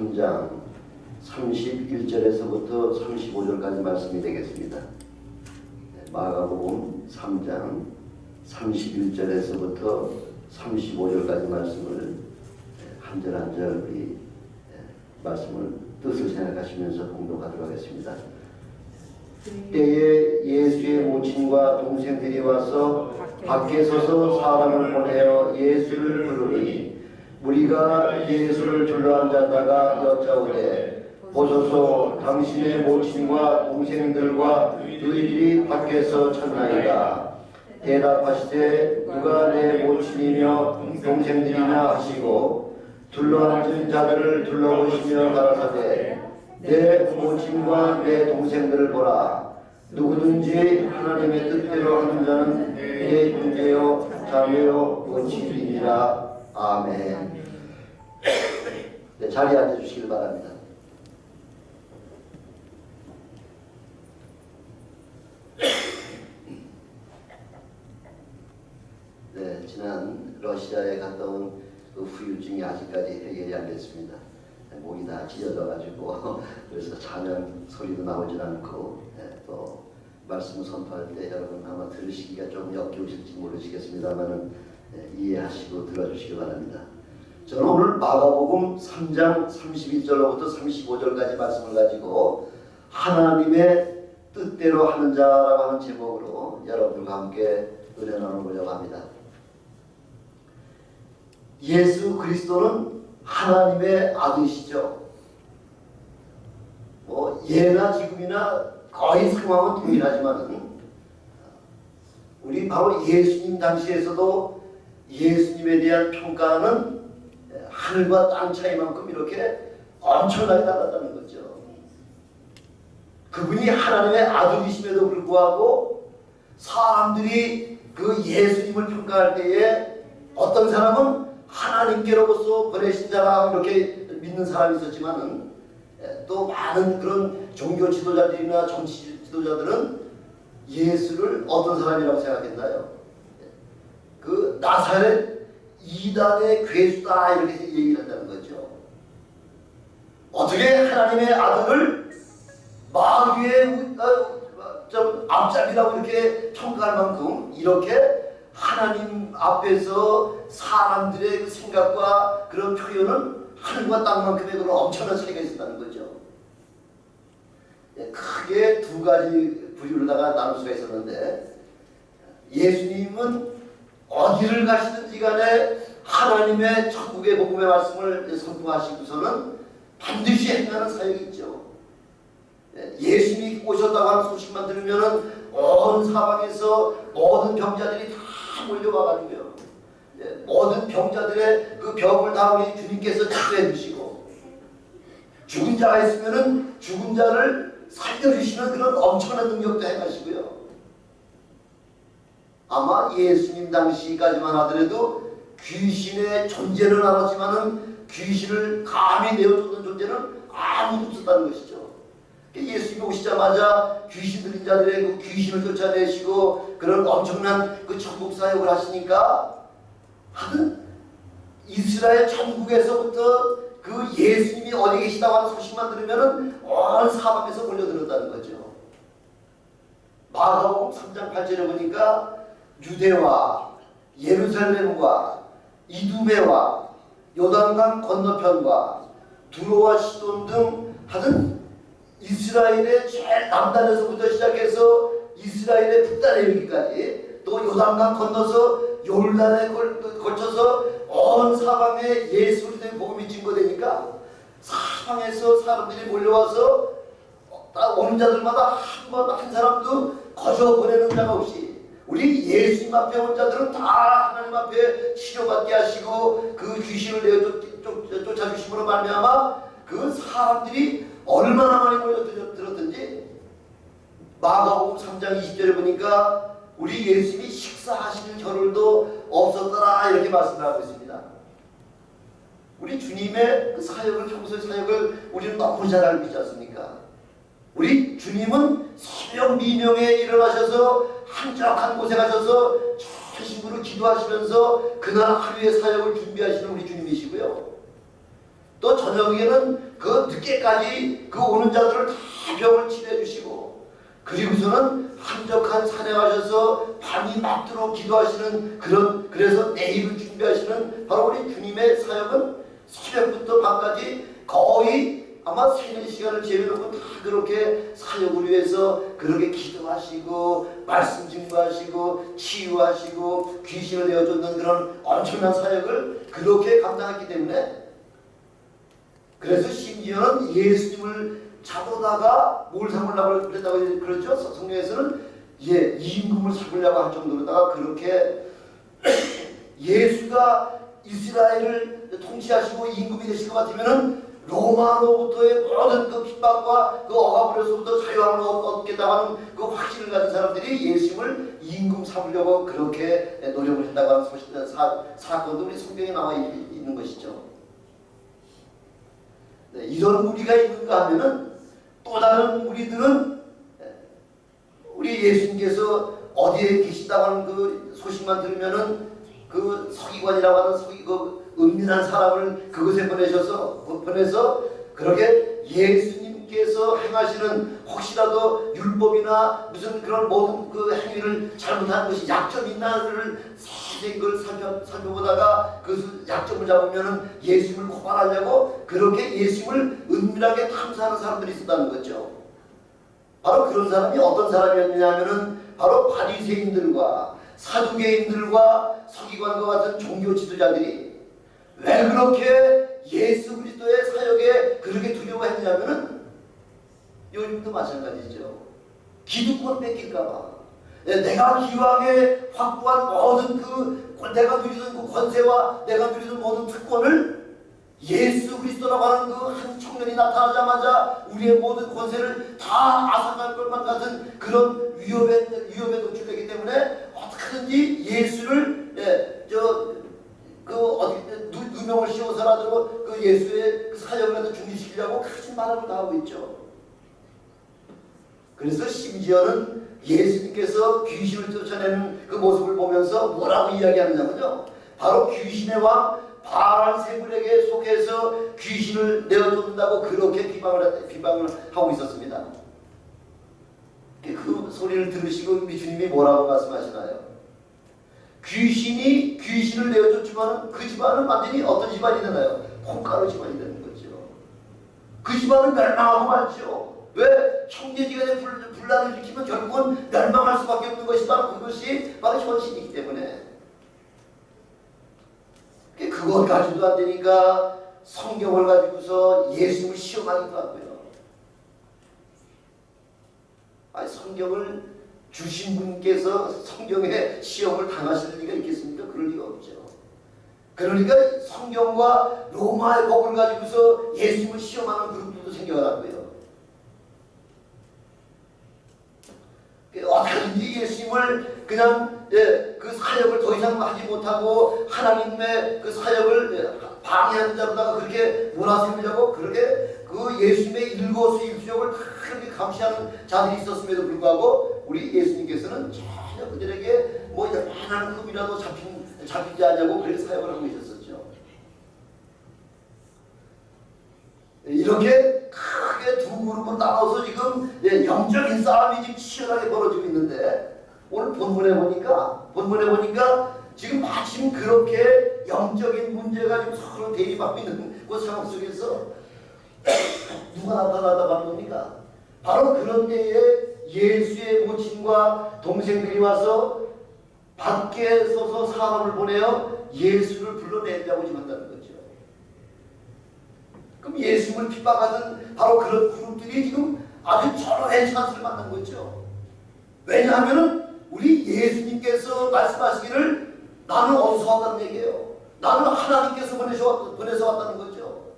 3장 31절에서부터 35절까지 말씀이 되겠습니다. 마가복음 3장 31절에서부터 35절까지 말씀을 한 절 한 절 우리 말씀을 뜻을 생각하시면서 공독하도록 하겠습니다. 때에 예수의 모친과 동생들이 와서 밖에 서서 사람을 보내어 예수를 부르니 무리가 예수를 둘러앉았다가 여짜오되 보소서 당신의 모친과 동생들과 너희들이 밖에서 쳤나이다. 대답하시되 누가 내 모친이며 동생들이냐 하시고 둘러앉은 자들을 둘러보시며 가라사대 내 모친과 내 동생들을 보라. 누구든지 하나님의 뜻대로 하는 자는 내 형제요 자매요 모친이니라. 아멘. 네, 자리에 앉아주시길 바랍니다. 네, 지난 러시아에 갔다 온 그 후유증이 아직까지 해결이 안 됐습니다. 목이 다 찢어져가지고 그래서 찬양 소리도 나오질 않고 또 말씀 선포할 때 여러분 아마 들으시기가 좀 역겨우실지 모르시겠습니다만은 이해하시고 들어주시기 바랍니다. 저는 오늘 마가복음 3장 31절로부터 35절까지 말씀을 가지고 하나님의 뜻대로 하는 자라고 하는 제목으로 여러분들과 함께 은혜 나눠보려고 합니다. 예수 그리스도는 하나님의 아들이시죠. 예나 지금이나 거의 상황은 동일하지만 우리 바로 예수님 당시에서도 예수님에 대한 평가는 하늘과 땅 차이만큼 이렇게 엄청나게 달랐다는 거죠. 그분이 하나님의 아들이심에도 불구하고 사람들이 그 예수님을 평가할 때에 어떤 사람은 하나님께로부터 보내신 자라 이렇게 믿는 사람이 있었지만은 또 많은 그런 종교 지도자들이나 정치 지도자들은 예수를 어떤 사람이라고 생각했나요? 그 나사렛 이단의 괴수다 이렇게 얘기를 한다는 거죠. 어떻게 하나님의 아들을 마귀의 좀 앞잡이라고 이렇게 평가할 만큼 이렇게 하나님 앞에서 사람들의 그 생각과 그런 표현은 하늘과 땅만큼의 그런 엄청난 차이가 있었다는 거죠. 크게 두 가지 부류로다가 나눌 수가 있었는데 예수님은 어디를 가시든지 간에 하나님의 천국의 복음의 말씀을 선포하시고서는 반드시 행하는 사역이 있죠. 예수님이 오셨다고 하는 소식만 들으면은 온 사방에서 모든 병자들이 다 몰려와가지고요. 모든 병자들의 그 병을 다 우리 주님께서 치료해 주시고 죽은 자가 있으면은 죽은 자를 살려주시는 그런 엄청난 능력도 행하시고요. 아마 예수님 당시까지만 하더라도 귀신의 존재는 알았지만은 귀신을 감히 내어주는 존재는 아무도 없었다는 것이죠. 예수님이 오시자마자 귀신 들린 자들의 그 귀신을 쫓아내시고 그런 엄청난 그 천국 사역을 하시니까 하여튼 이스라엘 천국에서부터 그 예수님이 어디 계시다고 하는 소식만 들으면은 온 사방에서 몰려들었다는 거죠. 마가복음 3장 8절에 보니까 유대와 예루살렘과 이두메와 요단강 건너편과 두로와 시돈 등 하여튼 이스라엘의 제일 남단에서부터 시작해서 이스라엘의 북단에 이르기까지 또 요단강 건너서 요르단에 걸쳐서 온 사방에 예수 그리스도의 복음이 증거되니까 사방에서 사람들이 몰려와서 오는 자들마다 한 사람도 거저 보내는 자가 없이 우리 예수님 앞에 온 자들은 다 하나님 앞에 치료받게 하시고 그 귀신을 쫓아주심으로 말미암아 그 사람들이 얼마나 많이 몰려들었든지 마가복음 3장 20절에 보니까 우리 예수님이 식사하시는 겨를도 없었더라 이렇게 말씀을 하고 있습니다. 우리 주님의 그 사역을 평소의 사역을 우리는 너무 잘 알고 있지 않습니까? 우리 주님은 새벽 미명에 일어나셔서 한적한 곳에 가셔서 전심으로 기도하시면서 그날 하루의 사역을 준비하시는 우리 주님이시고요. 또 저녁에는 늦게까지 그 오는 자들을 다 병을 치료해 주시고, 그리고서는 한적한 산에 가셔서 밤이 맞도록 기도하시는 그래서 내일을 준비하시는 바로 우리 주님의 사역은 새벽부터 밤까지 거의 아마 3-4시간을 제외놓고 다 그렇게 사역을 위해서 그렇게 기도하시고 말씀 증거하시고 치유하시고 귀신을 내어쫓는 그런 엄청난 사역을 그렇게 감당했기 때문에, 그래서 심지어는 예수님을 잡으다가 뭘 삼으려고 그랬다고 그러죠? 성경에서는 임금을 잡으려고 할 정도로다가 그렇게 예수가 이스라엘을 통치하시고 임금이 되실 것 같으면은 로마로부터의 모든 그 핍박과 그 억압으로서부터 자유함을 얻겠다고 하는 그 확신을 가진 사람들이 예수님을 임금 삼으려고 그렇게 노력을 했다고 하는 사건도 우리 성경에 나와 있는 것이죠. 네, 이런 무리가 있는가 하면은 또 다른 무리들은 우리 예수님께서 어디에 계신다고 하는 그 소식만 들으면은 그 서기관이라고 하는 그 은밀한 사람을 그곳에 보내서 그렇게 예수님께서 행하시는 혹시라도 율법이나 무슨 그런 모든 그 행위를 잘못한 것이 약점이 있나를 세세히 그걸 살펴보다가 그 약점을 잡으면은 예수님을 고발하려고 그렇게 예수님을 은밀하게 탐사하는 사람들이 있었다는 거죠. 바로 그런 사람이 어떤 사람이었느냐면은 바로 바리새인들과 사두개인들과 서기관과 같은 종교 지도자들이 왜 그렇게 예수 그리스도의 사역에 그렇게 두려워했냐면은 요즘도 마찬가지죠. 기득권 뺏길까봐, 내가 기왕에 확보한 모든 내가 누리던 그 권세와 내가 누리던 모든 특권을 예수 그리스도라고 하는 그 한 청년이 나타나자마자 우리의 모든 권세를 다 앗아갈 것만 같은 그런 위협에 노출되기 때문에 어떻게든지 예수를 누명을 씌워서라도 그 예수의 사역을 중지시키려고 큰 마음을 다하고 있죠. 그래서 심지어는 예수님께서 귀신을 쫓아내는 그 모습을 보면서 뭐라고 이야기하느냐면요, 바로 귀신의 왕 바알세불에게 속해서 귀신을 내어쫓는다고 그렇게 비방을 하고 있었습니다. 그 소리를 들으시고 우리 주님이 뭐라고 말씀하시나요? 귀신이 귀신을 내어쫓지만 그 집안은 완전히 어떤 집안이 되나요? 콩가루 집안이 되는 거죠. 그 집안은 멸망하고 말죠. 왜? 형제지간에 분란을 일으키면 결국은 멸망할 수밖에 없는 것이 바로 그것이 바로 현실이기 때문에, 그것 가지고도 안 되니까 성경을 가지고서 예수님을 시험하기도 하고요. 성경을 주신 분께서 성경에 시험을 당하실 리가 있겠습니까? 그럴 리가 없죠. 그러니까 성경과 로마의 법을 가지고서 예수님을 시험하는 그룹들도 생겨나고요. 어떻게든지 예수님을 그냥 그 사역을 더 이상 하지 못하고 하나님의 그 사역을 방해하는 자로다가 그렇게 몰아세우려고 그렇게 그 예수님의 일거수일투족을 다 그렇게 감시하는 자들이 있었음에도 불구하고 우리 예수님께서는 전혀 그들에게 뭐 하나는 흠이라도 잡히지 않냐고 그렇게 사역을 하고 계셨었죠. 이렇게 크게 두 그룹으로 나눠서 지금 영적인 싸움이 지금 치열하게 벌어지고 있는데, 오늘 본문에 보니까 지금 마침 그렇게 영적인 문제가 지금 서로 대립하고 있는 그 상황 속에서 누가 나타나다 하는 겁니까? 바로 그런 때에 예수의 모친과 동생들이 와서 밖에 서서 사람을 보내어 예수를 불러내려고 지금 한다는 거죠. 그럼 예수님을 핍박하던 바로 그런 그룹들이 지금 아주 절호의 찬스를 만난 거죠. 왜냐하면 우리 예수님께서 말씀하시기를 나는 어디서 왔다는 얘기예요. 나는 하나님께서 보내서 왔다는 거죠.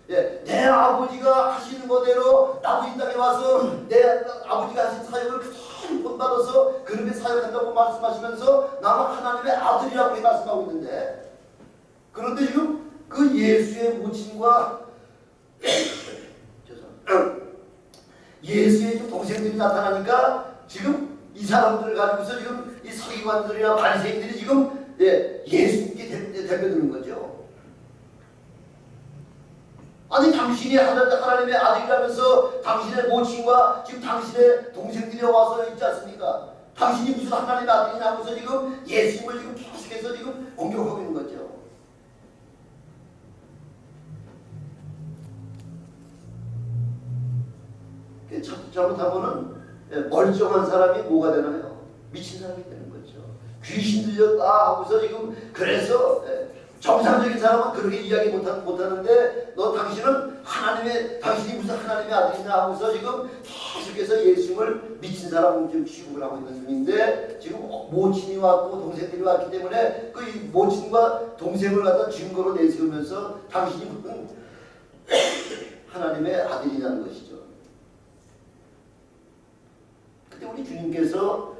내 아버지가 하시는 거대로 나도 이 땅에 와서 내 아버지가 하신 사역을 그대로 본받아서 그렇게 사역한다고 말씀하시면서 나는 하나님의 아들이라고 말씀하고 있는데, 그런데 지금 그 예수의 모친과 예수의 동생들이 나타나니까 지금 이 사람들을 가지고서 지금 이 서기관들이나 바리새인들이 지금 예수님께 대표드는 거죠. 아니 당신이 하나님의 아들이라면서 당신의 모친과 지금 당신의 동생들이 와서 있지 않습니까? 당신이 무슨 하나님의 아들이냐 하면서 지금 예수님을 지금 계속해서 지금 공격하고 있는 거죠. 잘못하면은 멀쩡한 사람이 뭐가 되나요? 미친 사람이 되는 거죠. 귀신 들렸다 하고서 지금 그래서 정상적인 사람은 그렇게 이야기 못하는데 당신은 당신이 무슨 하나님의 아들이냐 하고서 지금 계속해서 예수님을 미친 사람을 지금 취급을 하고 있는 중인데 지금 모친이 왔고 동생들이 왔기 때문에 그 모친과 동생을 갖다 증거로 내세우면서 당신이 무슨 하나님의 아들이냐는 것이죠. 그때 우리 주님께서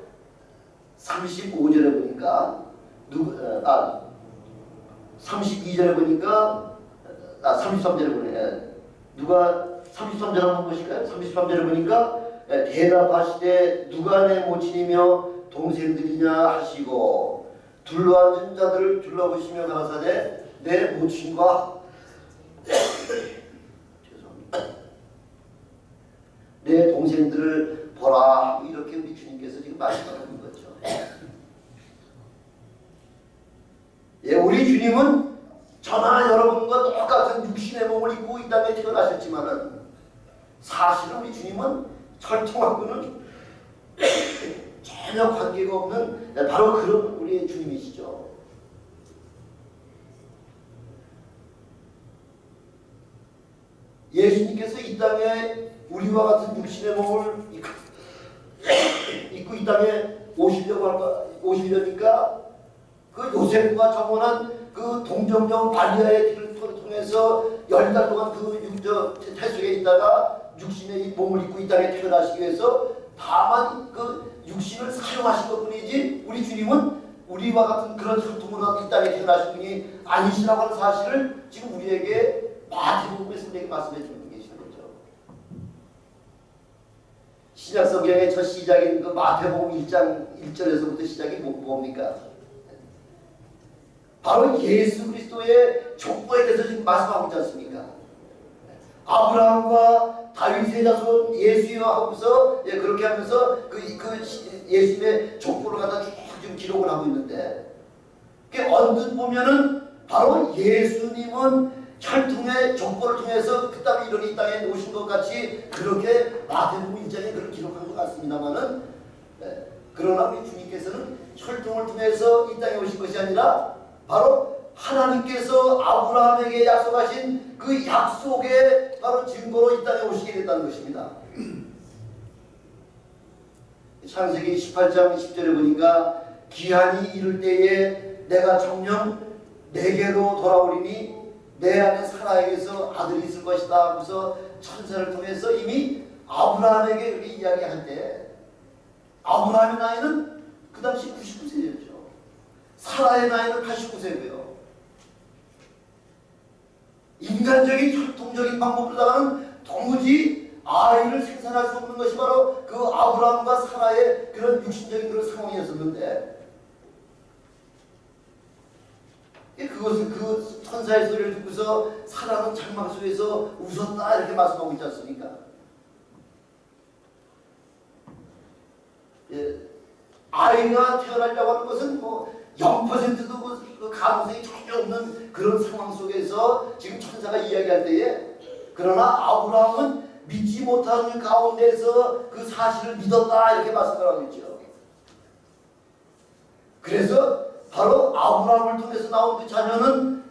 35절에 보니까 32절에 보니까 33절에 보니까 누가 33절 한번 보실까요? 33절에 보니까 대답하시되 누가 내 모친이며 동생들이냐 하시고 둘러앉은 자들을 둘러보시며 가라사대 내 모친과 내 동생들을 보라 이렇게 우리 주님께서 지금 말씀하는 거죠. 예, 우리 주님은 저나 여러분과 똑같은 육신의 몸을 입고 이 땅에 태어나셨지만은 사실은 우리 주님은 철통하고는 전혀 관계가 없는 바로 그런 우리의 주님이시죠. 예수님께서 이 땅에 우리와 같은 육신의 몸을 입고 이 땅에 오시려니까 그 요셉과 정원한 그 동정녀 마리아의 길을 통해서 10달 동안 그 태속에 있다가 육신의 몸을 입고 이 땅에 태어나시기 위해서 다만 그 육신을 사용하신 것뿐이지 우리 주님은 우리와 같은 그런 형통으로 이 땅에 태어나신 분이 아니시라고 하는 사실을 지금 우리에게 마태복음에서 우리에게 말씀해 주는 계시는 거죠. 신약 성경의 첫 시작인 그 마태복음 1장 1절에서부터 시작이 뭡니까? 바로 예수 그리스도의 족보에 대해서 지금 말씀하고 있지 않습니까? 아브라함과 다윗의 자손 예수여 하고서 그렇게 하면서 그 예수님의 족보를 갖다 쭉 지금 기록을 하고 있는데 언뜻 보면은 바로 예수님은 혈통의 족보를 통해서 그 다음에 이런 이 땅에 오신 것 같이 그렇게 마태복음 1장에 그렇게 기록한 것 같습니다만은 그러나 우리 주님께서는 혈통을 통해서 이 땅에 오신 것이 아니라 바로 하나님께서 아브라함에게 약속하신 그 약속의 바로 증거로 이 땅에 오시게 됐다는 것입니다. 창세기 18장 10절에 보니까 기한이 이를 때에 내가 정녕 내게로 돌아오리니 내 안에 사라에게서 아들이 있을 것이다 하면서 천사를 통해서 이미 아브라함에게 이렇게 이야기할 때 아브라함의 나이는 그 당시 99세였죠. 사라의 나이는 89세고요. 인간적인 혈통적인 방법으로다가는 도무지 아이를 생산할 수 없는 것이 바로 그 아브라함과 사라의 그런 육신적인 그런 상황이었었는데 그것을 그 천사의 소리를 듣고서 사라는 장막 속에서 웃었다 이렇게 말씀하고 있지 않습니까? 아이가 태어나려고 하는 것은 뭐 0%도 그 가능성이 전혀 없는 그런 상황 속에서 지금 천사가 이야기할 때에 그러나 아브라함은 믿지 못하는 가운데서 그 사실을 믿었다 이렇게 말씀을 하고 있죠. 그래서 바로 아브라함을 통해서 나온 그 자녀는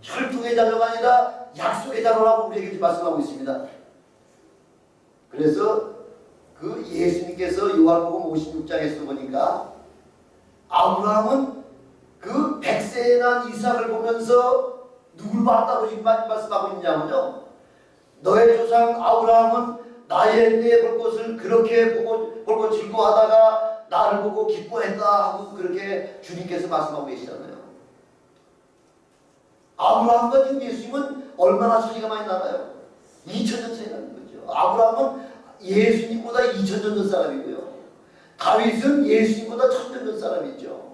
혈통의 자녀가 아니라 약속의 자녀라고 우리에게 말씀하고 있습니다. 그래서 그 예수님께서 요한복음 56장에서 보니까 아브라함은 그 100세에 난 이삭을 보면서 누굴 봤다고 지금 말씀하고 있냐면요. 너의 조상 아브라함은 나의 때에 볼 것을 그렇게 볼 것 즐거워하다가 나를 보고 기뻐했다 하고 그렇게 주님께서 말씀하고 계시잖아요. 아브라함과 지금 예수님은 얼마나 차이가 많이 나나요? 2000년 차이 나는 거죠. 아브라함은 예수님보다 2000년 전 사람이고요. 다윗은 예수님보다 1000년 전 사람이죠.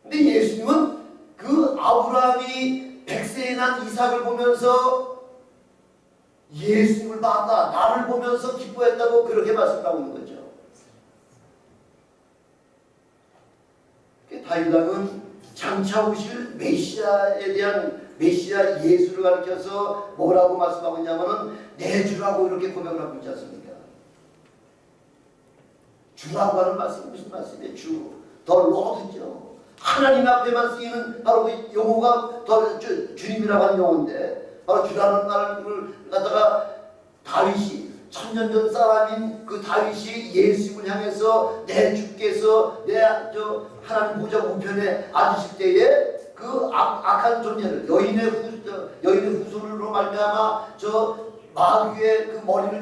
근데 예수님은 그 아브라함이 100세 100세에 난 이삭을 보면서 예수님을 봤다, 나를 보면서 기뻐했다고 그렇게 말씀하고 있는 거죠. 다윗 왕은 장차 오실 메시아에 대한 메시아 예수를 가리켜서 뭐라고 말씀하고 있냐면은 내 주라고 이렇게 고백을 하고 있지 않습니까? 주라고 하는 말씀이 무슨 말씀이에요? 주, 더 로드죠. 하나님 앞에만 쓰이는 바로 그 용어가 더 주님이라고 하는 용어인데, 바로 주라는 말을 갖다가 다윗이 천년 전 사람인 그 다윗이 예수님을 향해서 내 주께서 내 하나님 보좌 우편에 앉으실 때에 그 악한 존재를 여인의 후손으로 말미암아 저 마귀의 그 머리를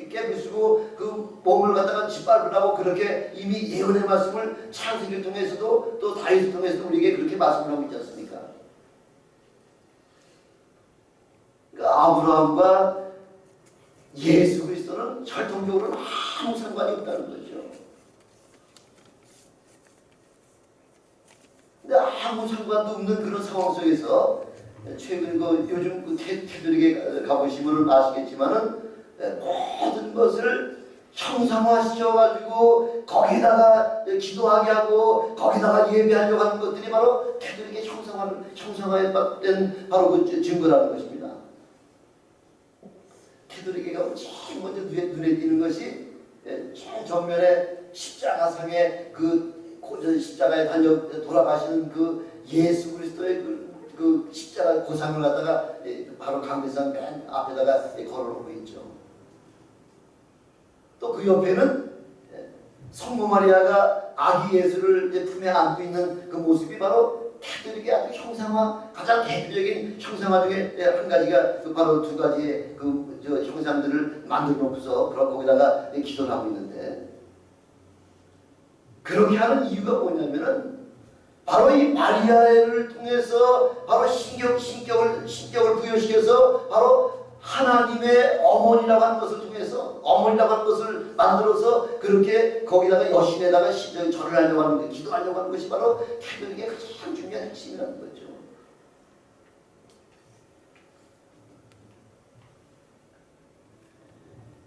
깨부수고 그 몸을 갖다가 짓밟으라고 그렇게 이미 예언의 말씀을 창세기를 통해서도 또 다윗을 통해서도 우리에게 그렇게 말씀을 하고 있지 않습니까? 그러니까 아브라함과 예수 그리스도는 혈통적으로는 아무 상관이 없다는 거죠. 근데 아무 상관도 없는 그런 상황 속에서 최근 요즘 그 캐톨릭에 가보시면 아시겠지만은 모든 것을 형상화시켜가지고 거기다가 기도하게 하고 거기다가 예배하려고 하는 것들이 바로 캐톨릭의 형상화된 바로 그 증거라는 것입니다. 캐톨릭에 가면 제일 먼저 눈에 띄는 것이 제일 전면에 십자가상에 그 십자가에 달려 돌아가시는 그 예수 그리스도의 그 십자가 고상을 갖다가 바로 강대상 맨 앞에다가 걸어놓고 있죠. 또 그 옆에는 성모 마리아가 아기 예수를 품에 안고 있는 그 모습이 바로 캐톨릭의 아주 가장 대표적인 형상화 중에 한 가지가 바로 두 가지의 그 형상들을 만들어 놓고서 거기다가 기도를 하고 있는데, 그렇게 하는 이유가 뭐냐면은 바로 이 마리아를 통해서 바로 신격을 부여시켜서 바로 하나님의 어머니라고 하는 것을 통해서 어머니라고 하는 것을 만들어서 그렇게 거기다가 여신에다가 절을 하려고 하는 것, 기도하려고 하는 것이 바로 캐톨릭의 가장 중요한 핵심이라는 거죠.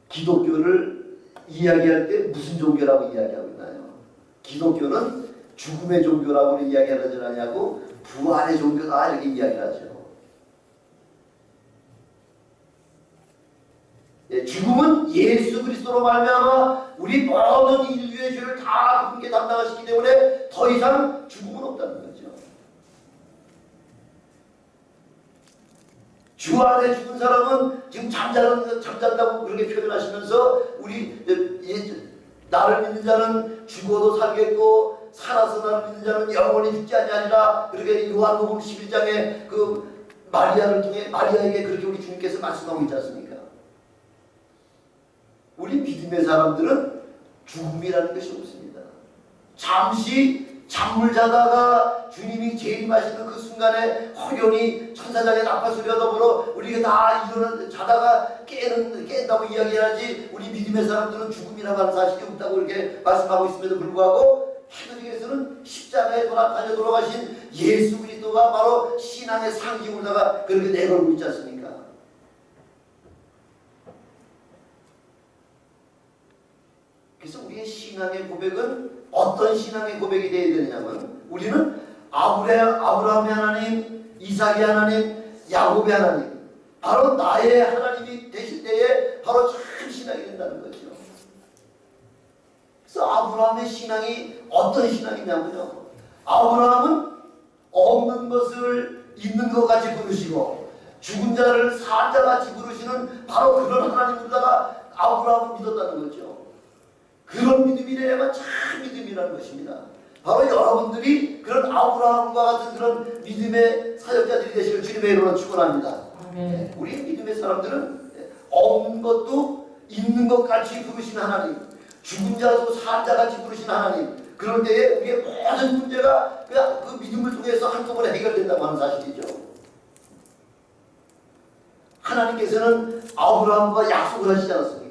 기독교를 이야기할 때 무슨 종교라고 이야기하고 있나요? 기독교는 죽음의 종교라고 이야기하지 않냐고 부활의 종교다 이렇게 이야기를 하죠. 죽음은 예수 그리스도로 말미암아 우리 모든 인류의 죄를 다 그분께 담당하시기 때문에 더 이상 죽음은 없다는 거죠. 주 안에 죽은 사람은 지금 잠잔다고 그렇게 표현하시면서 나를 믿는 자는 죽어도 살겠고 살아서 나를 믿는 자는 영원히 죽지 아니하리라. 그렇게 요한복음 11장에 그 마리아를 통해 마리아에게 그렇게 우리 주님께서 말씀하고 있지 않습니까? 우리 믿음의 사람들은 죽음이라는 것이 없습니다. 잠시 잠을 자다가 주님이 재림하시는 그 순간에 확연히 천사장의 나팔소리와 더불어 우리가 다 자다가 깬다고 이야기해야지, 우리 믿음의 사람들은 죽음이라고 하는 사실이 없다고 이렇게 말씀하고 있음에도 불구하고 캐톨릭에서는 십자가에 달려 돌아가신 예수 그리스도가 바로 신앙의 상징으로다가 그렇게 내걸고 있지 않습니까? 그래서 우리의 신앙의 고백은 어떤 신앙의 고백이 되어야 되느냐면, 우리는 아브라함의 하나님, 이삭의 하나님, 야곱의 하나님, 바로 나의 하나님이 되실 때에 바로 참 신앙이 된다는 거죠. 그래서 아브라함의 신앙이 어떤 신앙이냐면요, 아브라함은 없는 것을 있는 것 같이 부르시고 죽은 자를 산 자같이 부르시는 바로 그런 하나님으로다가 아브라함을 믿었다는 거죠. 그런 믿음이 되야만 참 믿음이라는 것입니다. 바로 여러분들이 그런 아브라함과 같은 그런 믿음의 사역자들이 되시길 주님의 이름으로 축원합니다. 우리 믿음의 사람들은 없는 것도 있는 것 같이 부르신 하나님, 죽은 자도 산 자같이 부르신 하나님, 그럴 때에 우리의 모든 문제가 그 믿음을 통해서 한꺼번에 해결된다고 하는 사실이죠. 하나님께서는 아브라함과 약속을 하시지 않았습니까?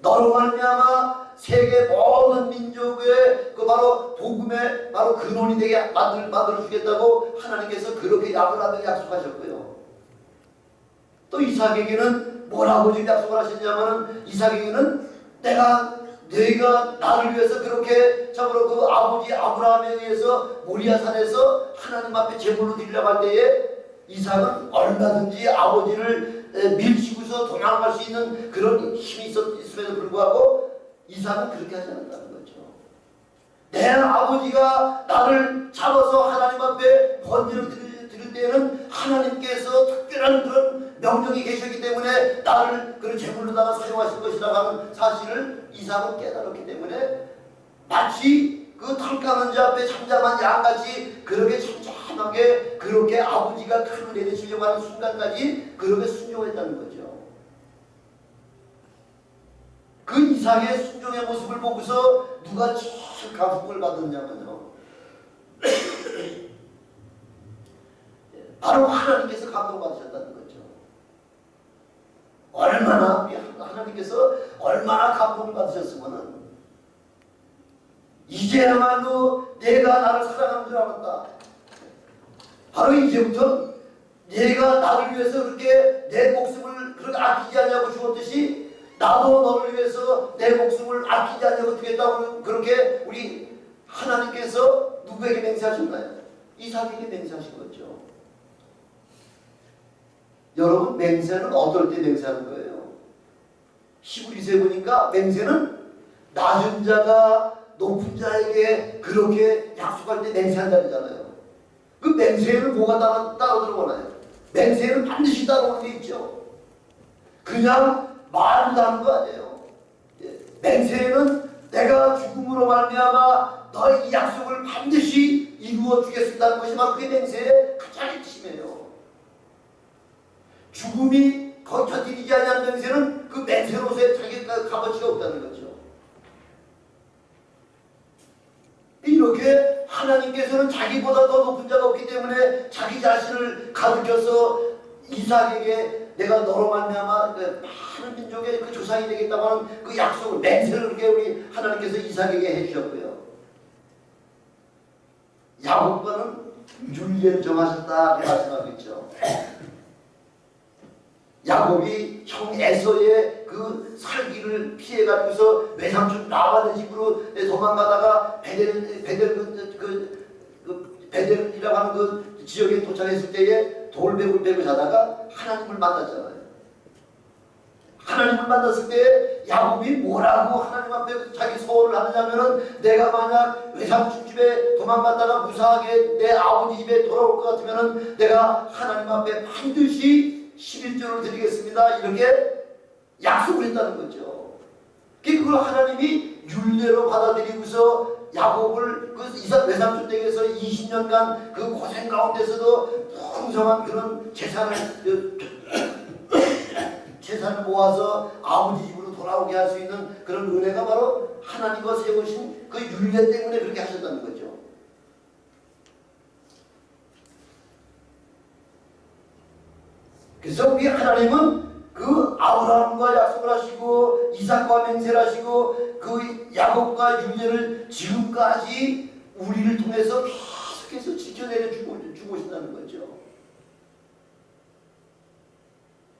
너로 말미암아 세계 모든 민족의 그 바로 복음의 바로 근원이 되게 만들어 주겠다고 하나님께서 그렇게 아브라함에게 약속하셨고요. 또 이삭에게는 뭐라고 지금 약속을 하셨냐면은, 이삭에게는 너희가 나를 위해서 그렇게 참으로 그 아버지 아브라함에 의해서 모리아 산에서 하나님 앞에 제물로 드리려고 할 때에 이삭은 얼마든지 아버지를 밀치고서 도망갈 수 있는 그런 힘이 있음에도 불구하고 이삭은 그렇게 하지 않았다는 거죠. 내 아버지가 나를 잡아서 하나님 앞에 번제를 드릴 때에는 하나님께서 특별한 그런 명령이 계셨기 때문에 나를 그런 제물로다가 사용하실 것이라고 하는 사실을 이삭은 깨달았기 때문에 마치 그 털 까는 자 앞에 잠잠한 양같이 그렇게 잠잠하게 그렇게 아버지가 칼을 내리시려고 하는 순간까지 그렇게 순종했다는 거죠. 그 이삭의 순종의 모습을 보고서 누가 제일 감동을 받았냐면요, 바로 하나님께서 감동받으셨다는 거죠. 하나님께서 얼마나 감동을 받으셨으면은, 이제야말로 내가 나를 사랑하는 줄 알았다. 바로 이제부터 내가 나를 위해서 그렇게 내 목숨을 그렇게 아끼지 않냐고 죽었듯이 나도 너를 위해서 내 목숨을 아끼지 않냐고 주겠다고 그렇게 우리 하나님께서 누구에게 맹세하셨나요? 이삭에게 맹세하신 거죠. 여러분, 맹세는 어떨 때 맹세하는 거예요? 히브리서에 보니까 맹세는 낮은 자가 높은 자에게 그렇게 약속할 때 맹세한다는 거잖아요. 그 맹세에는 뭐가 따로 들어오나요? 맹세에는 반드시 따라오는 게 있죠. 그냥 말로 하는 거 아니에요. 맹세에는 내가 죽음으로 말미암아 너의 이 약속을 반드시 이루어 주겠습니다는 것이 바로 그게 맹세의 가장 핵심이에요. 죽음이 거쳐들이지 않는 맹세는 그 맹세로서의 자기 값어치가 없다는 거죠. 이렇게 하나님께서는 자기보다 더 높은 자가 없기 때문에 자기 자신을 가르쳐서 이삭에게 내가 너로 말미암아 많은 민족의 그 조상이 되겠다고 하는 그 약속을, 맹세를 그렇게 우리 하나님께서 이삭에게 해주셨고요. 야곱과는 율례를 정하셨다 그 말씀하고 있죠. 야곱이 형 에서의 그 살기를 피해가지고서 외삼촌 라반의 집으로 도망가다가 베델이라고 하는 그 지역에 도착했을 때에 돌베개를 베고 자다가 하나님을 만났잖아요. 하나님을 만났을 때 야곱이 뭐라고 하나님 앞에 자기 소원을 하느냐면은, 내가 만약 외삼촌 집에 도망갔다가 무사하게 내 아버지 집에 돌아올 것 같으면은 내가 하나님 앞에 반드시 11조를 드리겠습니다. 이렇게 약속을 했다는 거죠. 그걸 하나님이 율례로 받아들이고서 야곱을 그 이삭 외삼촌 댁에서 20년간 그 고생 가운데서도 풍성한 그런 재산을 모아서 아버지 집으로 돌아오게 할 수 있는 그런 은혜가 바로 하나님과 세우신 그 율례 때문에 그렇게 하셨다는 거죠. 그래서 우리 하나님은 그 아브라함과 약속을 하시고 이삭과 맹세를 하시고 그 야곱과 율례를 지금까지 우리를 통해서 계속해서 지켜내려 주고 오신다는 거죠.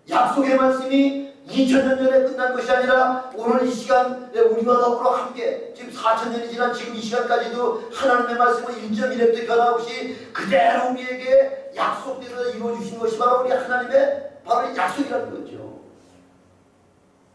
약속의 말씀이 2000년 전에 끝난 것이 아니라 오늘 이 시간 우리와 더불어 함께 지금 4000년이 지난 지금 이 시간까지도 하나님의 말씀은 1.1획도 변함없이 그대로 우리에게 약속대로 이루어주신 것이 바로 우리 하나님의 바로 약속이라는 거죠.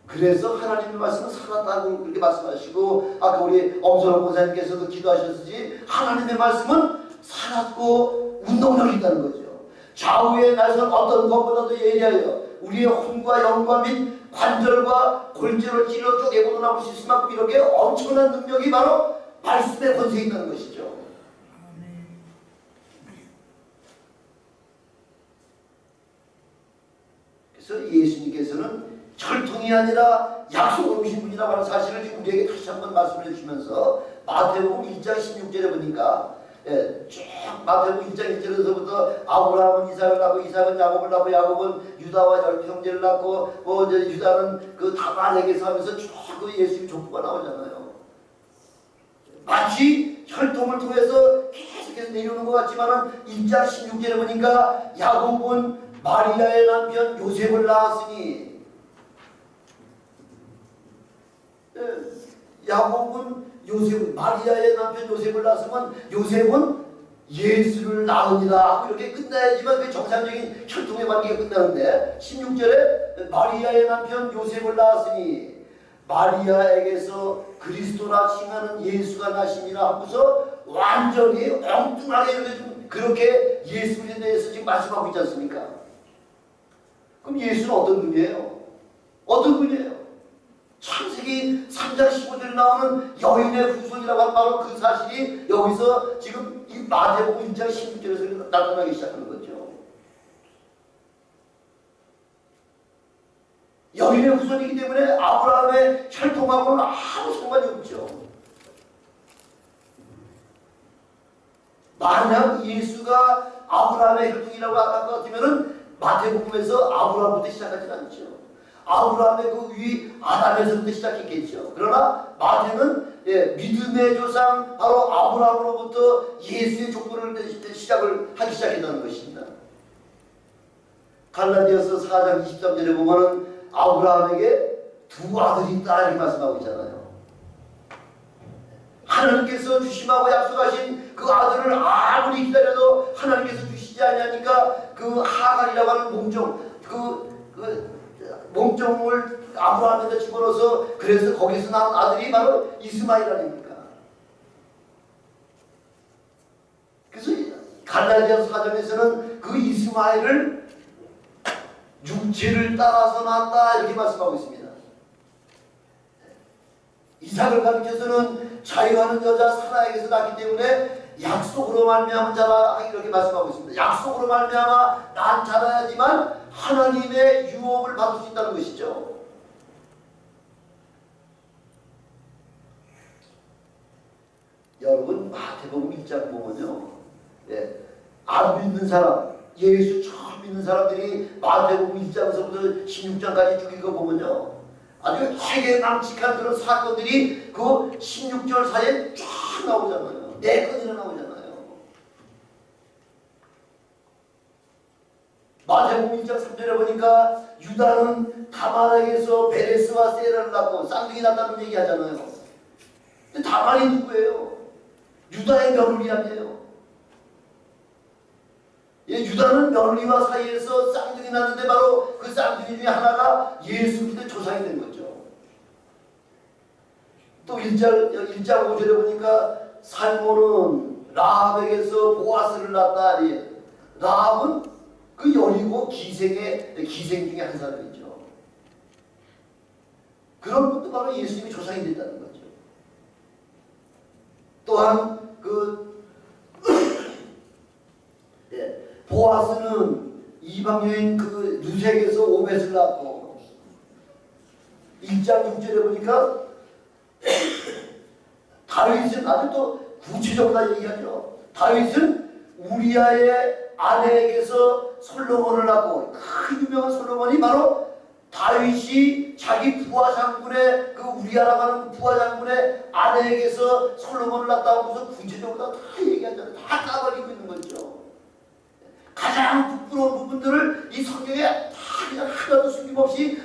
그래서 하나님의 말씀은 살았다고 그렇게 말씀하시고, 아까 우리 엄선호 목사님께서도 기도하셨듯이 하나님의 말씀은 살았고 운동력이 있다는 거죠. 좌우의 날선 어떤 것보다도 예리하여 우리의 혼과 영과 및 관절과 골절을 찔러 쪼개고 나올 수 있을 만큼 이렇게 엄청난 능력이 바로 말씀의 권세에 있다는 것이죠. 그래서 예수님께서는 혈통이 아니라 약속을 오신 분이라고 하는 사실을 지금 우리에게 다시 한번 말씀해 주시면서 마태복음 1장 16절에 보니까 쭉 마태복음 1장 1절에서부터 아브라함은 이삭을 낳고 이삭은 야곱을 낳고 야곱은 유다와 12형제를 낳고 유다는 그 다말에게서 하면서 쭉 그 예수님 족보가 나오잖아요. 마치 혈통을 통해서 계속해서 내려오는 것 같지만은 1장 16절에 보니까 야곱은 마리아의 남편 요셉을 낳았으니, 야곱은 마리아의 남편 요셉을 낳았으면 요셉은 예수를 낳으니라 하고 이렇게 끝나야지만 그 정상적인 혈통의 관계가 끝나는데, 16절에 마리아의 남편 요셉을 낳았으니 마리아에게서 그리스도라 칭하는 예수가 나심이라 하고서 완전히 엉뚱하게 이렇게 좀 그렇게 예수에 대해서 지금 말씀하고 있지 않습니까? 그럼 예수는 어떤 분이에요? 어떤 분이에요? 창세기 3장 15절에 나오는 여인의 후손이라고 하는 바로 그 사실이 여기서 지금 이 마태복음 1장 16절에서 나타나기 시작하는 거죠. 여인의 후손이기 때문에 아브라함의 혈통하고는 아무 상관이 없죠. 만약 예수가 아브라함의 혈통이라고 할 것 같으면은 마태복음에서 아브라함부터 시작하지 않죠. 아브라함의 그 위 아담에서부터 시작했겠죠. 그러나 마태는 믿음의 조상 바로 아브라함으로부터 예수의 족보를 시작을 하기 시작했다는 것입니다. 갈라디아서 4장 23절에 보면은 아브라함에게 두 아들이 있다 이렇게 말씀하고 있잖아요. 하나님께서 주심하고 약속하신 그 아들을 아무리 기다려도 하나님께서 주시지 않으니까 그 하갈이라고 하는 몸종을 아브라함에다 집어넣어서 그래서 거기서 나온 아들이 바로 이스마엘 아닙니까? 그래서 갈라디아서 4장에서는 그 이스마엘을 육체를 따라서 낳았다 이렇게 말씀하고 있습니다. 이삭을 가르쳐서는 자유하는 여자 사라에게서 낳기 때문에 약속으로 말미암은 자라 이렇게 말씀하고 있습니다. 약속으로 말미암아 난 자라야지만 하나님의 유업을 받을 수 있다는 것이죠. 여러분 마태복음 1장 보면요, 안 믿는 사람, 예수 처음 믿는 사람들이 마태복음 1장에서부터 16장까지 죽인 거 보면요, 아주 되게 낭직한 그런 사건들이 그 16절 사이에 쫙 나오잖아요. 4건이나 나오잖아요. 마태복음 1장 3절에 보니까 유다는 다말에게서 베레스와 세라를 낳고 쌍둥이 낳았다는 얘기 하잖아요. 근데 다말이 누구예요? 유다의 며느리 아니에요. 유다는 며느리와 사이에서 쌍둥이 낳는데 바로 그 쌍둥이 중에 하나가 예수 그리스도의 조상이 된 거죠. 또 1장 5절에 보니까 살몬은 라합에게서 보아스를 낳았다. 라합은 그 여리고 기생 중에 한 사람이죠. 그런 것도 바로 예수님의 조상이 됐다는 거죠. 또한 보아스는 이방 여인 그 루색에서 오벳을 낳고, 1장 6절에 보니까 다윗은 아주 또 구체적으로 얘기하죠. 다윗은 우리아의 아내에게서 솔로몬을 낳고, 그 유명한 솔로몬이 바로 다윗이 자기 부하 장군의 그 우리아라고 하는 부하 장군의 아내에게서 솔로몬을 낳았다고 해서 구체적으로 다 얘기하잖아요. 다 까발리고 있는 거죠. 가장 부끄러운 부분들을 이 성경에 다 그냥 하나도 숨김없이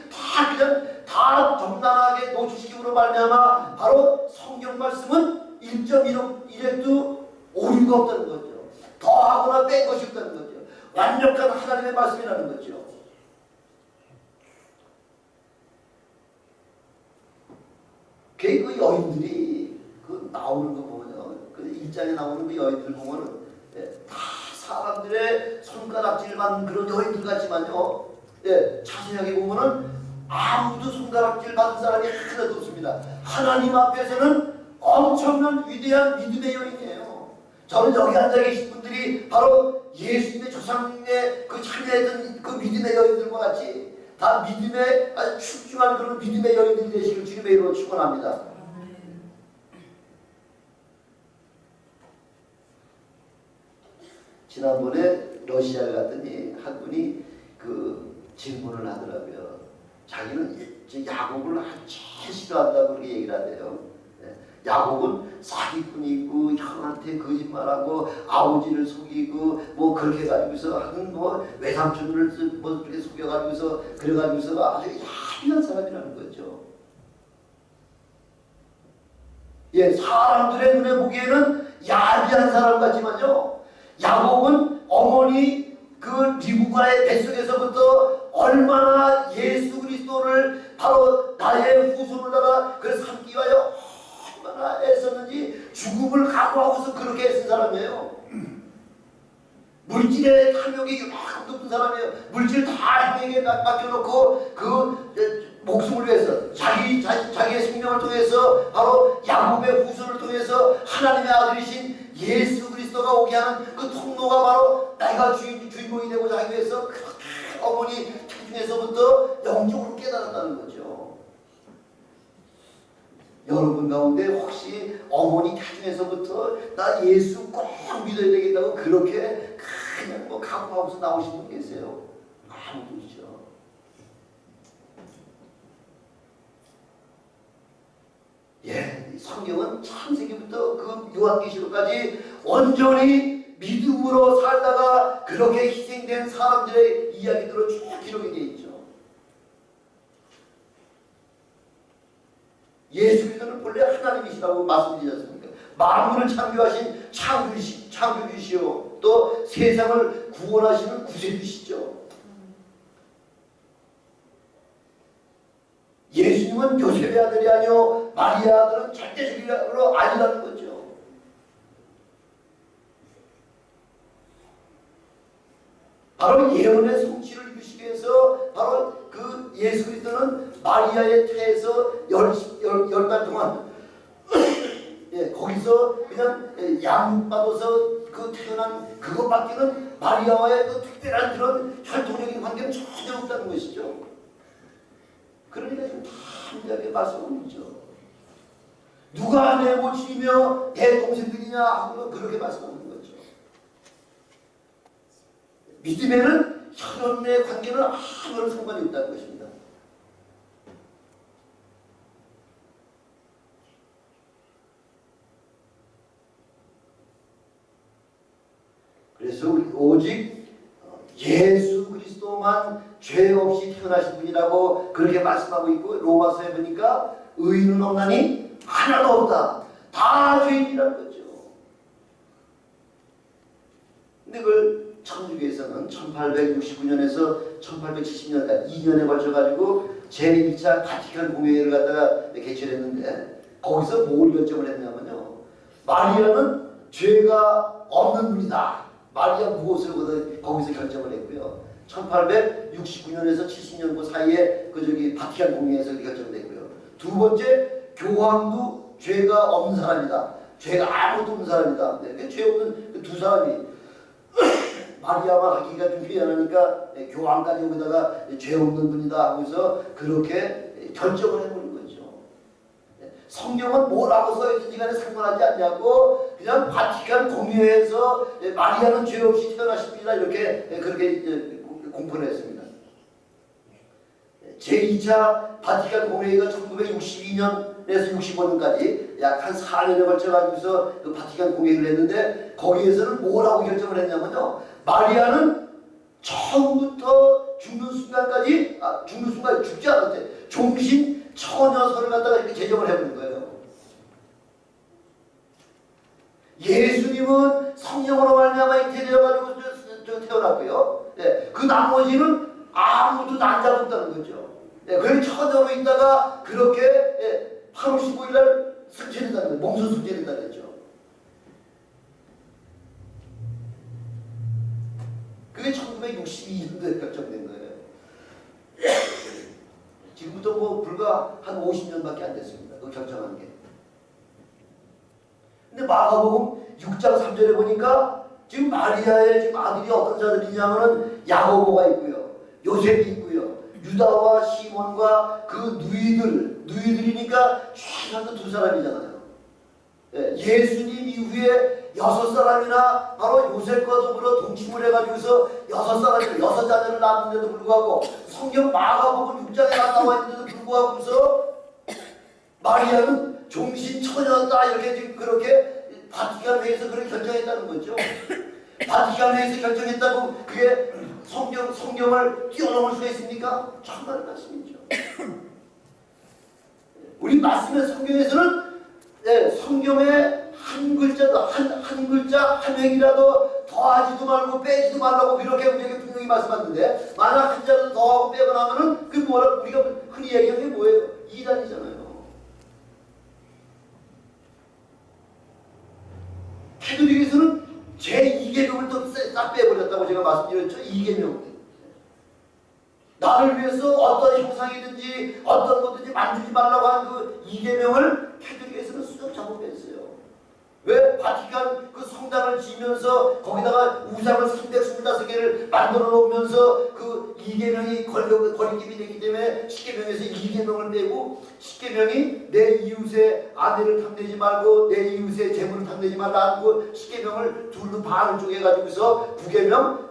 다 정당하게 노출시키므로 말미암아 바로 성경 말씀은 1.1획도 오류가 없다는 거죠. 더하거나 뺀 것이 없다는 거죠. 완벽한 하나님의 말씀이라는 거죠. 그 여인들이 그 나오는 거 보면요, 그 1장에 나오는 그 여인들 보면은 다 사람들의 손가락질 받는 그런 여인들 같지만요, 자세하게 보면은 아무도 손가락질 받은 사람이 하나도 없습니다. 하나님 앞에서는 엄청난 위대한 믿음의 여인이에요. 저는 여기 앉아 계신 분들이 바로 예수님의 조상의 그 참여했던 그 믿음의 여인들과 같이 다 믿음의 아주 출중한 그런 믿음의 여인들이 되시길 주님의 이름으로 축원합니다. 지난번에 러시아를 갔더니 한 분이 그 질문을 하더라고요. 자기는 야곱을 제일 싫어한다고 그렇게 얘기를 하대요. 야곱은 사기꾼이고 형한테 거짓말하고 아버지를 속이고 뭐 그렇게 가지고서 하는 뭐 외삼촌을 뭐 이렇게 속여가지고서 그래가지고서 아주 야비한 사람이라는 거죠. 예, 사람들의 눈에 보기에는 야비한 사람 같지만요, 야곱은 어머니 그 리브가의 뱃속에서부터 얼마나 예수 그리스도를 바로 나의 후손으로다가 그걸 삼기 위하여 얼마나 애썼는지 죽음을 각오하고서 그렇게 애쓴 사람이에요. 물질의 탐욕이 요만큼 높은 사람이에요. 물질 다 형에게 맡겨놓고 그 목숨을 위해서 자기의 생명을 통해서 바로 야곱의 후손을 통해서 하나님의 아들이신 예수 그리스도가 오게 하는 그 통로가 바로 내가 주인공이 되고자 하기 위해서 그렇게 어머니 태중에서부터 영적으로 깨달았다는 거죠. 여러분 가운데 혹시 어머니 태중에서부터 나 예수 꼭 믿어야 되겠다고 그렇게 그냥 뭐 각오하고서 나오신 분 계세요? 아무도 없죠. 예, 성경은 창세기부터 그 요한계시록까지 온전히 믿음으로 살다가 그렇게 희생된 사람들의 이야기들로 쭉 기록이 되어 있죠. 예수 그리스도는 본래 하나님이시라고 말씀드리지 않습니까? 만물을 창조하신 창조주시오, 또 세상을 구원하시는 구세주시죠. 예수님은 요셉의 아들이 아니요 마리아 아들은 절대적으로 아니라는 거죠. 바로 예언의 성취를 이루시기 위해서 바로 그 예수 그리스도는 마리아의 태에서 열 달 동안 예, 거기서 그냥 양육받아서 그 태어난 그것밖에는 마리아와의 그 특별한 그런 혈통적인 관계는 전혀 없다는 것이죠. 그러니까 지금 담대하게 말씀하는 거죠. 누가 내 모친이며 내 동생들이냐 하고 그렇게 말씀하는 거죠. 믿음에는 혈연의 관계는 아무런 상관이 없다는 것입니다. 그래서 우리 오직 예수 그리스도만 죄 없이 태어나신 분이라고 그렇게 말씀하고 있고, 로마서에 보니까 의인은 없나니 하나도 없다. 다 죄인이라는 거죠. 근데 그걸 천주교에서는 1869년에서 1870년까지 2년에 걸쳐가지고 제2차 바티칸 공회를 갖다가 개최했는데, 거기서 뭘 결정을 했냐면요, 마리아는 죄가 없는 분이다. 마리아 무엇을 거기서 결정을 했고요. 1869년에서 70년 사이에 그 바티칸 공회에서 결정됐고요. 두 번째, 교황도 죄가 없는 사람이다. 죄가 아무것도 없는 사람이다. 네, 죄 없는 그 두 사람이 마리아만 하기가 좀 미안하니까 교황까지 여기다가 죄 없는 분이다 하고서 그렇게 결정을 해버린 거죠. 성경은 뭐라고 써있든지 간에 상관하지 않냐고 그냥 바티칸 공회에서 마리아는 죄 없이 태어나십니다 이렇게 그렇게 공포를 했습니다. 제2차 바티칸 공회가 1962년에서 65년까지 약 한 4년에 걸쳐가지고서 그 바티칸 공회를 했는데, 거기에서는 뭐라고 결정을 했냐면요, 마리아는 처음부터 죽는 순간까지 죽는 순간 죽지 않았대. 종신 처녀설을 갖다가 이렇게 제정을 해버린 거예요. 예수님은 성령으로 말미암아 잉태되어가지고 태어났고요. 네, 그 나머지는 아무도 난자가 없다는 거죠. 네, 그렇게 처녀로 있다가 그렇게 8월 15일 날 승천된다는 거예요. 몸소 승천된다는 거죠. 그게 1962년도에 결정된 거예요. 지금부터 뭐 불과 한 50년밖에 안 됐습니다. 그 결정한 게. 근데 마가복음 6장 3절에 보니까 지금 마리아의 지금 아들이 어떤 자들이냐면은 야고보가 있고요, 요셉이 있고요, 유다와 시몬과 그 누이들이니까 최소한 두 사람이잖아요. 예수님 이후에 6사람이나 바로 요셉과 더불어 동침을 해가지고서 6 자녀를 낳았는데도 불구하고, 성경 마가복음 6장에 나와 있는데도 불구하고서 마리아는 종신처녀다 이렇게 지금 그렇게 바티칸 회의에서 그렇게 결정했다는 거죠. 바티칸 회의에서 결정했다고 그게 성경을 뛰어넘을 수가 있습니까? 참다른 말씀이죠. 우리 말씀의 성경에서는 성경의 한 글자도 한 글자 한 획이라도 더하지도 말고 빼지도 말라고 이렇게 우리에게 분명히 말씀하는데 만약 한 자도 더하고 빼거나 하면은 그 뭐라 우리가 흔히 얘기하는 게 뭐예요? 이단이잖아요. 캐톨릭에서는 제2계명을 또 싹 빼버렸다고 제가 말씀드렸죠. 2계명. 나를 위해서 어떤 형상이든지 어떤 것든지 만들지 말라고 하는 그 2계명을 캐톨릭에서는 수정 잡고 뺐어요. 왜? 바티칸 그 성당을 지으면서 거기다가 우상을 325개를 만들어 놓으면서 그 2계명이 거리낌이 되기 때문에 10계명에서 2계명을 빼고 10계명이 내 이웃의 아내를 탐내지 말고 내 이웃의 재물을 탐내지 말라 하고 10계명을 둘로 반을 쪼개가지고서 9계명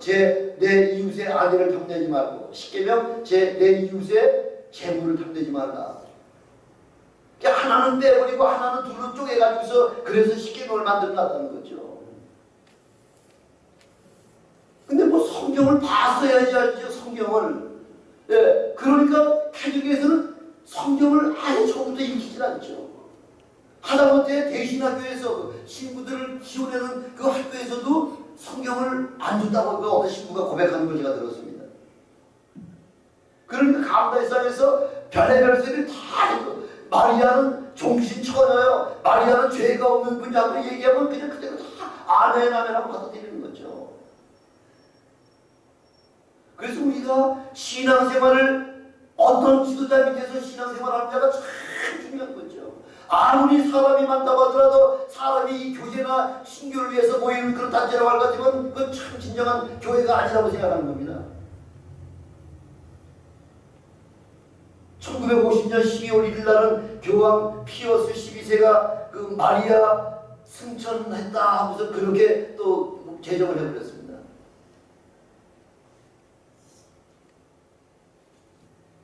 내 이웃의 아내를 탐내지 말고 10계명 내 이웃의 재물을 탐내지 말라. 하나는 빼버리고 하나는 둘로 쪼개가지고서 그래서 10계명을 만들어놨다는 거죠. 근데 뭐 성경을 봤어야지 알죠. 성경을. 그러니까 캐톨릭에서는 성경을 아예 처음부터 읽히질 않죠. 하다못해 대신학교에서 신부들을 지원하는 그 학교에서도 성경을 안 준다고 그 어떤 신부가 고백하는 걸 제가 들었습니다. 그러니까 감다일상에서 별의별 소리를 다 듣고 마리아는 종신처녀요. 마리아는 죄가 없는 분이라고 얘기하면 그냥 그대로 다 아멘 아멘하고 받아들이는 거죠. 그래서 우리가 신앙생활을 어떤 지도자 밑에서 신앙생활하는 자가 참 중요한 거죠. 아무리 사람이 많다고 하더라도 사람이 교제나 신교를 위해서 모이는 그런 단체라고 할 것 같지만 그건 참 진정한 교회가 아니라고 생각하는 겁니다. 1950년 12월 1일 날은 교황 피어스 12세가 그 마리아 승천했다 하면서 그렇게 또 제정을 해버렸습니다.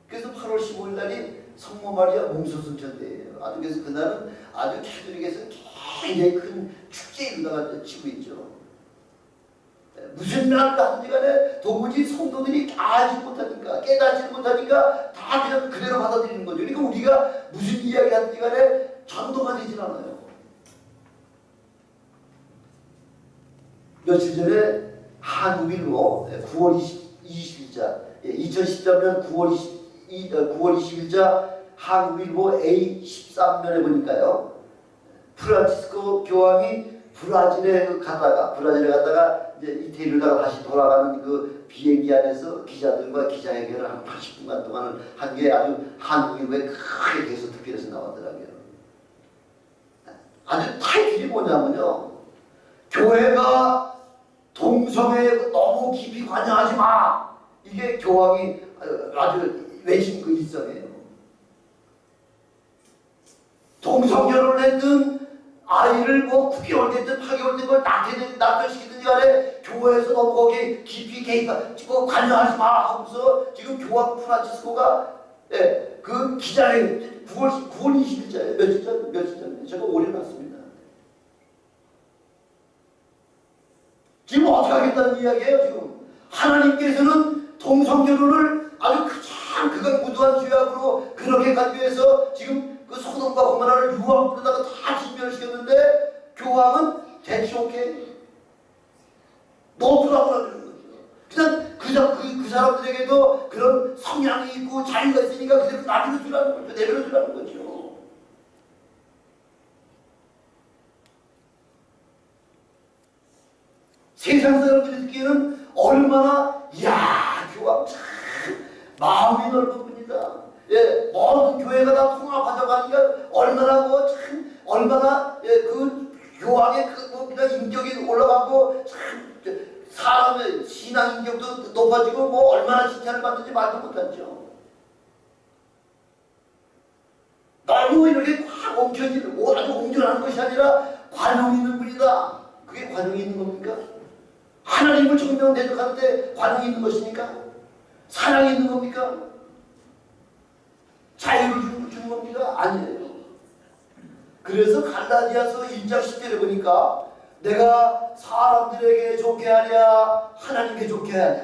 그래서 8월 15일 날이 성모 마리아 몸소 승천대예요. 아주 그래서 그날은 아주 캐톨릭에서 굉장히 큰 축제에 일어나가 치고 있죠. 무슨 말을 하든지 간에 도무지 성도들이 알지 못하니까 깨닫지 못하니까 다 그냥 그대로 받아들이는 거죠. 그러니까 우리가 무슨 이야기 하든지 간에 전도가 되질 않아요. 며칠 전에 한국일보 9월 20일자 2013년 9월 20일자 한국일보 A13면에 보니까요. 프란치스코 교황이 브라질에 갔다가 이제 이태리로 다시 돌아가는 그 비행기 안에서 기자들과 기자회견을 한 80분간 동안 한 게 아주 한국일보에 크게 계속 특별해서 나왔더라고요. 아주 타이틀이 뭐냐면요. 교회가 동성애에 너무 깊이 관여하지 마. 이게 교황이 아주 외친 그 일성이에요. 동성결혼을 했든 아이를 뭐 9개월 됐든 8개월 됐든 걸 낙태시키든지 간에 교회에서 너무 거기 깊이 개입하고 관여하지 마 하면서 지금 교황 프란치스코가 그 기자회 9월 20일자에 며칠 전에 제가 올려놨습니다. 지금 어떻게 하겠다는 이야기예요. 지금 하나님께서는 동성결혼을 아주 가장 극악무도한 죄악으로 그렇게 가기 위해서 지금 그 소돔과 고모라를 유황불에다가 다 진멸시켰는데 교황은 대치 오케이 너프라고 하는 거죠. 그냥 그 사람들에게도 그런 성향이 있고 자유가 있으니까 그대로 놔두려 주라는 거죠. 내버려 주라는 거죠. 세상 사람들이 듣기에는 얼마나 교황 참 마음이 넓은 분이다. 모든 교회가 다 통합하자고 하니까 얼마나 그 교황의 그 인격이 올라가고 참 사람의 신앙 인격도 높아지고 뭐 얼마나 칭찬을 받는지 말도 못하죠. 너무 이렇게 확 엉켜지는 아주 온전한 것이 아니라 관용 있는 분이다. 그게 관용이 있는 겁니까? 하나님을 정명 대적하는데 관용이 있는 것입니까? 사랑이 있는 겁니까? 자유를 주는 겁니까? 아니에요. 그래서 갈라디아서 1장 10절에 보니까 내가 사람들에게 좋게 하랴 하나님께 좋게 하랴,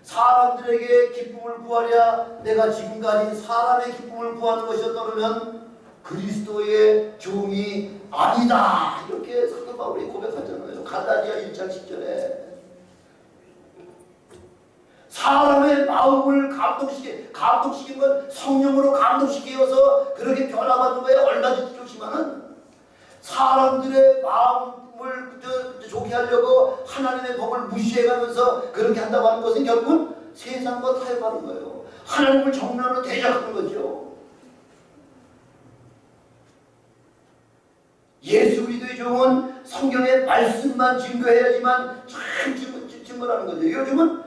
사람들에게 기쁨을 구하랴 내가 지금까지 사람의 기쁨을 구하는 것이었다 그러면 그리스도의 종이 아니다, 이렇게 사도 바울이 고백하잖아요. 갈라디아 1장 10절에 사람의 마음을 감동시킨 건 성령으로 감동시켜서 그렇게 변화받는 거에 얼마든지 좋지만은 사람들의 마음을 좋게 하려고 하나님의 법을 무시해가면서 그렇게 한다고 하는 것은 결국은 세상과 타협하는 거예요. 하나님을 정면으로 대적하는 거죠. 예수 그리스도의 종은 성경의 말씀만 증거해야지만 참 증거라는 거죠. 요즘은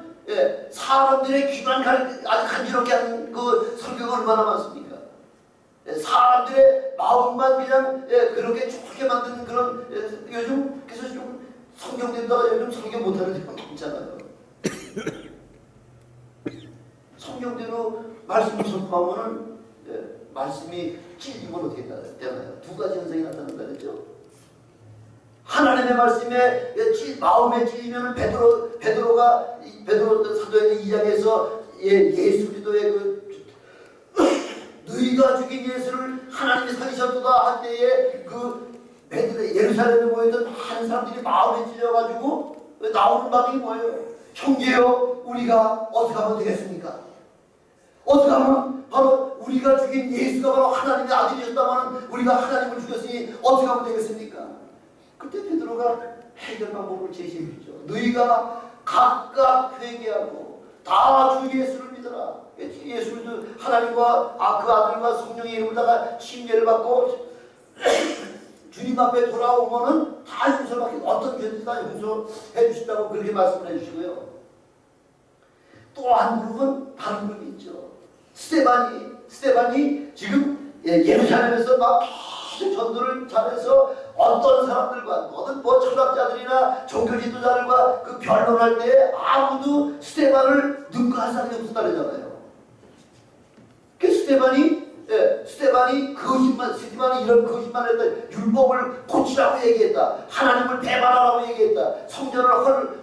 사람들의 귀만 아주 간지럽게 하는 그 설교가 얼마나 많습니까? 사람들의 마음만 그냥 그렇게 좋게 만드는 그런 요즘 그래서 좀 성경대로다가 요즘 설교 못하는 데가 많잖아요. 성경대로 말씀을 선포하면은 말씀이 찔리면 어떻게 되나요? 두 가지 현상이 나타난다 그랬죠. 하나님의 말씀에 마음에 찔리면 베드로 사도행 2장에서 예수 그리스도의 너희가 죽인 예수를 하나님이 살리셨도다 할 때에 그 예루살렘에 모였던 많은 사람들이 마음에 찔려가지고 나오는 반응이 뭐예요? 형제여, 우리가 어떻게 하면 되겠습니까? 어떻게 하면 바로 우리가 죽인 예수가 바로 하나님의 아들이었다면 우리가 하나님을 죽였으니 어떻게 하면 되겠습니까? 그때 베드로가 해결 방법을 제시했죠. 너희가 각각 회개하고 다 주 예수를 믿어라. 예수도 하나님과 그 아들과 성령의 이름으로다가 침례를 받고 주님 앞에 돌아오면은 다 용서받기, 어떤 죄든지 다 용서해 주신다고 그렇게 말씀을 해주시고요. 또 한 그룹은 다른 그룹이 있죠. 스데반이 지금 예루살렘에서 막 계속 전도를 잘해서 어떤 사람들과 어떤 철학자들이나 종교 지도자들과 그 변론할 때 아무도 스데반을 능가할 사람이 없었다잖아요. 그 스데반이 이런 거짓말을 했다. 율법을 고치라고 얘기했다. 하나님을 배반하라고 얘기했다. 성전을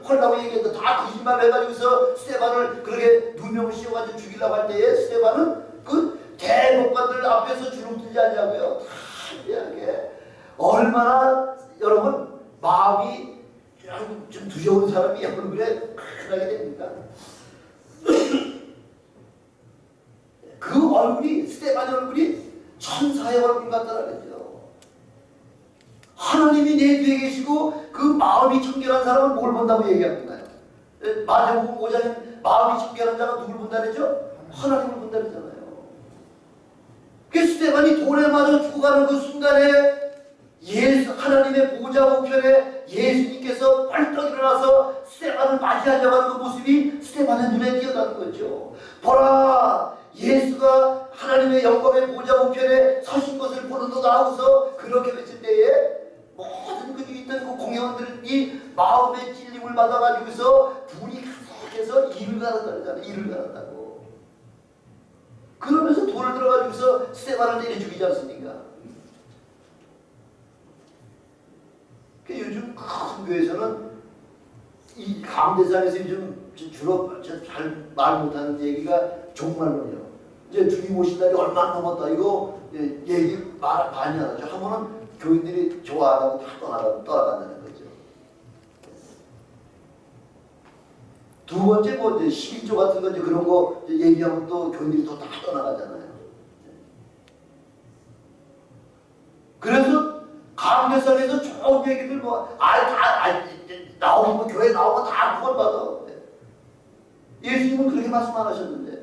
헐라고 얘기했다. 다 거짓말을 해가지고서 스데반을 그렇게 누명을 씌워가지고 죽이려고 할 때에 스데반은 그 대법관들 앞에서 주눅들지 않냐고요. 담대하게. 얼마나 여러분 마음이 좀 두려운 사람이 얼굴에 큰하게 됩니까? 그 얼굴이, 스데반의 얼굴이 천사의 얼굴 같다는 거죠. 하나님이 내 뒤에 계시고 그 마음이 청결한 사람은 뭘 본다고 얘기합니까요? 마태복음 5장에 마음이 청결한 자가 누굴 본다 그러죠? 하나님을 본다 그러잖아요. 그 스데반이 돌에 맞아 죽어가는 그 순간에 하나님의 보좌 우편에 예수님께서 벌떡 일어나서 스데반을 맞이하려고 하는 그 모습이 스데반의 눈에 띄어나는 거죠. 보라, 예수가 하나님의 영광의 보좌 우편에 서신 것을 보는도다 하고서 그렇게 외칠 때에 모든 그 있던 그 공회원들이 마음의 찔림을 받아가지고서 불이 가득해서 이를 갈았다잖아요. 이를 갈았다고. 그러면서 돌을 들어가지고서 스데반을 때려 죽이지 않습니까? 요즘 큰 교회에서는 이 강대상에서 요즘 주로 잘 말 못하는 얘기가 종말론이요. 이제 주님 오신 날이 얼마 남았다. 이거 얘기 말 많이 하죠. 하면은 교인들이 좋아하고 다 떠나간다는 거죠. 두 번째 뭐 이제 11조 같은 거 이제 그런 거 얘기하면 또 교인들이 또 다 떠나가잖아요. 그래서 강대상에서 좋은 얘기들 나오고 교회 나오고 다 구원받아. 예수님은 그렇게 말씀 안 하셨는데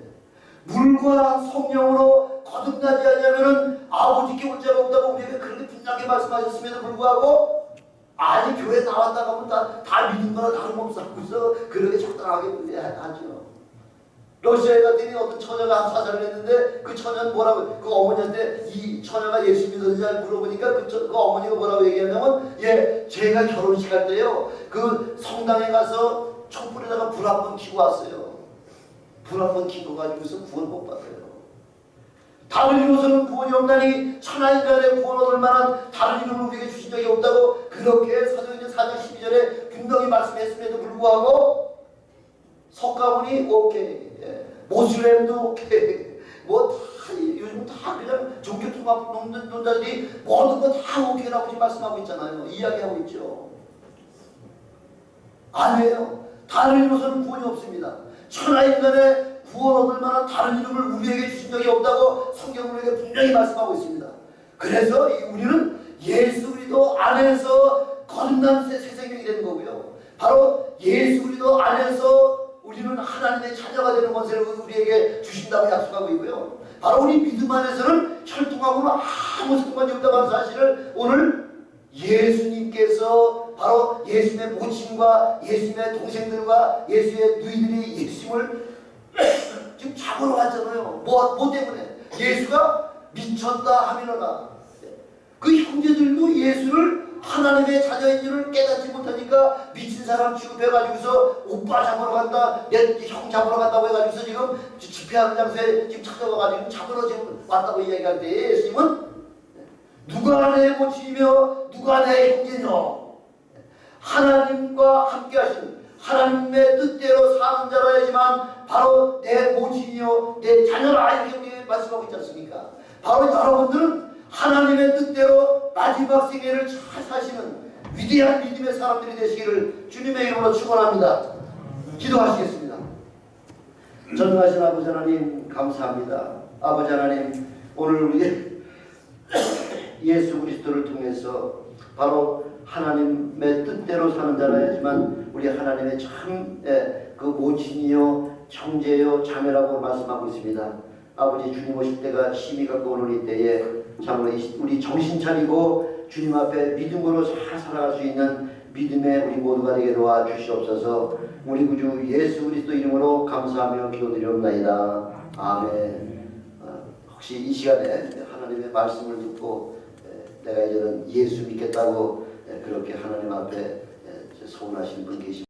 물과 성령으로 거듭나지 않으면은 아버지께 올 자가 없다고 우리에게 그렇게 분명하게 말씀하셨음에도 불구하고 아직 교회 나왔다가 하면 다 믿은 거나 다름없어 하고서 그렇게 적당하게 하죠. 러시아에 갔더니 어떤 처녀가 한 사살을 했는데 그 처녀는 뭐라고, 그 어머니한테 이 처녀가 예수 믿었는지 물어보니까 그 어머니가 뭐라고 얘기하냐면, 제가 결혼식 할 때요 그 성당에 가서 촛불에다가 불 한 번 켜고 왔어요. 불 한 번 켜고 가지고서 구원 못 받아요. 다른 이로서는 구원이 없나니 천하인간의 구원 얻을 만한 다른 이름을 우리에게 주신 적이 없다고 그렇게 사도행전 4장 12절에 분명히 말씀했음에도 불구하고 석가모니 오케이, 모슬렘도 오케이, 뭐 다 요즘 다 그냥 종교통합 논자들이 모든 거 다 오케이라고 지금 말씀하고 있잖아요. 이야기하고 있죠. 아니에요. 다른 이로서는 구원이 없습니다. 천하인간의 구원 얻을 만한 다른 이름을 우리에게 주신 적이 없다고 성경은 우리에게 분명히 말씀하고 있습니다. 그래서 우리는 예수 그리스도 안에서 거듭난 새 생명이 되는 거고요. 바로 예수 그리스도 안에서 우리는 하나님의 자녀가 되는 권세를 우리에게 주신다고 약속하고 있고요. 바로 우리 믿음 안에서는 혈통하고는 아무 상관이 없다는 사실을 오늘 예수님께서 바로 예수님의 모친과 예수님의 동생들과 예수의 누이들이 예수님을 지금 잡으러 왔잖아요. 뭐 때문에? 예수가 미쳤다 하면은 그 형제들도 예수를 하나님의 자녀인지를 깨닫지 못하니까 미친 사람 취급해가지고서 오빠 잡으러 간다, 내 형 잡으러 간다고 해가지고서 지금 집회하는 장소에 지금 찾아와가지고 잡으러 지금 왔다고 이야기할 때 예수님은 누가 내 모친이며 누가 내 형제냐? 하나님과 함께 하신 하나님의 뜻대로 사는 자라야지만 바로 내 모친이요 내 자녀라 이렇게 말씀하고 있지 않습니까? 바로 여러분들은 하나님의 뜻대로 마지막 생애를 잘 사시는 위대한 믿음의 사람들이 되시기를 주님의 이름으로 축원합니다. 기도하시겠습니다. 전능하신 아버지 하나님 감사합니다. 아버지 하나님 오늘 우리 예수 그리스도를 통해서 바로 하나님의 뜻대로 사는 자라야지만 우리 하나님의 참 그 모친이요 형제요 자매라고 말씀하고 있습니다. 아버지 주님 오실 때가 심히 가까운 이 때에 참으로 우리 정신 차리고 주님 앞에 믿음으로 잘 살아갈 수 있는 믿음의 우리 모두가 되게 도와주시옵소서. 우리 구주 예수 그리스도 이름으로 감사하며 기도드리옵나이다. 아멘. 혹시 이 시간에 하나님의 말씀을 듣고 내가 이제는 예수 믿겠다고 그렇게 하나님 앞에 소원하신 분 계십니까?